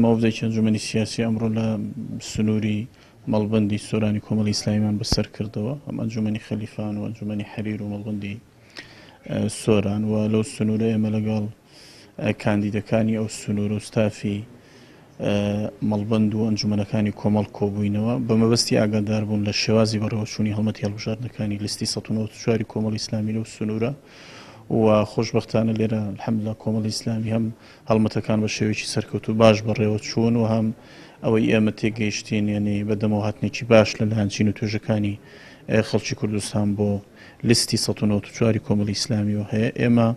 مەوەزێکی ئەنجومەنی سیاسی ئەمڕۆ لە سنووری مەڵبەندی سۆرانی کۆمەڵی ئیسلامیمان بەسەر کردەوە، ئەم ئەنجومەنی خەلیفان و ئەنجومەنی حەریر و مەڵبەندی سۆران و لەو سنوورە ئێمە لەگەڵ کاندیدەکانی ئەو سنوور و ستافی مەڵبەند و ئەنجومەنەکانی کۆمەڵ کۆبووینەوە بە مەبەستی ئاگادار بوون لە شێوازی بەڕێوەچوونی هەڵمەتی هەڵبژاردنەکانی لیستی ١٩٤ کۆمەڵی ئیسلامی لەو سنوورە و خۆشبەختانە لێرە الحەمدولیلا کۆمەڵی ئیسلامی هەم هەڵمەتەکان بە شێوەیەکی سەرکەوتوو باش بەڕێوە چوون و هەم ئەوەی ئێمە تێگەیشتین یعنی بەدەمەوە هاتنێکی باش لە لایەنچین و توێژەکانی خەڵکی کوردستان بۆ لیستی ١٩٤ کۆمەڵی ئیسلامیەوە هەیە. ئێمە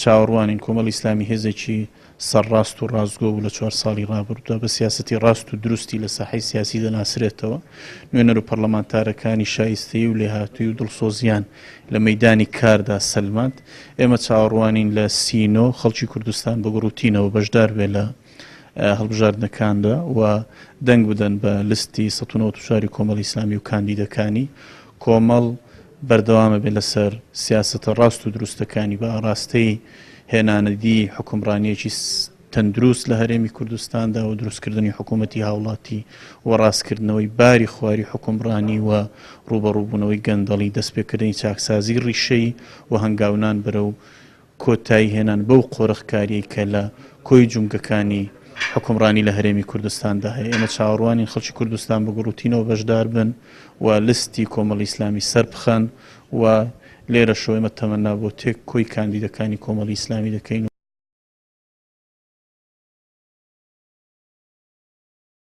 چاوەڕوانین کۆمەڵی ئیسلامی هێزێکی سەرڕاست و ڕازگۆ و لە 4 ساڵی ڕابردوودا بە سیاسەتی ڕاست و دروستی لە ساحەی سیاسی دەناسرێتەوە. نوێنەر و پەرلەمانتارەکانی شایستەی و لێهاتووی و دڵسۆزیان لە مەیدانی کاردا سەلماند. ئێمە چاوەڕوانین لە سینۆ خەڵکی کوردستان بە گوڕوتینەوە بەشدار بێ لە هەڵبژاردنەکاندا و دەنگ بدەن بە لیستی ١٩४ کۆمەڵی ئیسلامی و کاندیدەکانی کۆمەڵ بەردەوامە بێت لەسەر سیاسەتە ڕاست و دروستەکانی بە ئاڕاستەی هێنانەدی حکومڕانیەکی تەندروست لە هەرێمی کوردستاندا و دروستکردنی حکوومەتی هاوڵاتی و ڕاستکردنەوەی باری خواری حکومڕانی و ڕوبەڕووبوونەوەی گەندەڵی دەستپێکردنی چاکسازی ڕیشەی و هەنگاونان بەرە و کۆتایی هێنان بەو قۆرەخکاریەی کە لە کۆی جونگەکانی حکومڕانی لە هەرێمی کوردستاندا هەیە. ئێمە چاوەڕوانین خەڵکی کوردستان بە گوڕوتینەوە بەشدار بن و لیستی کۆمەڵی ئیسلامی سەربخەن و لێرە شۆ ئێمە تەمەنا بۆ تێک کۆی کاندیدەکانی کۆمەڵی ئیسلامی دەکەین.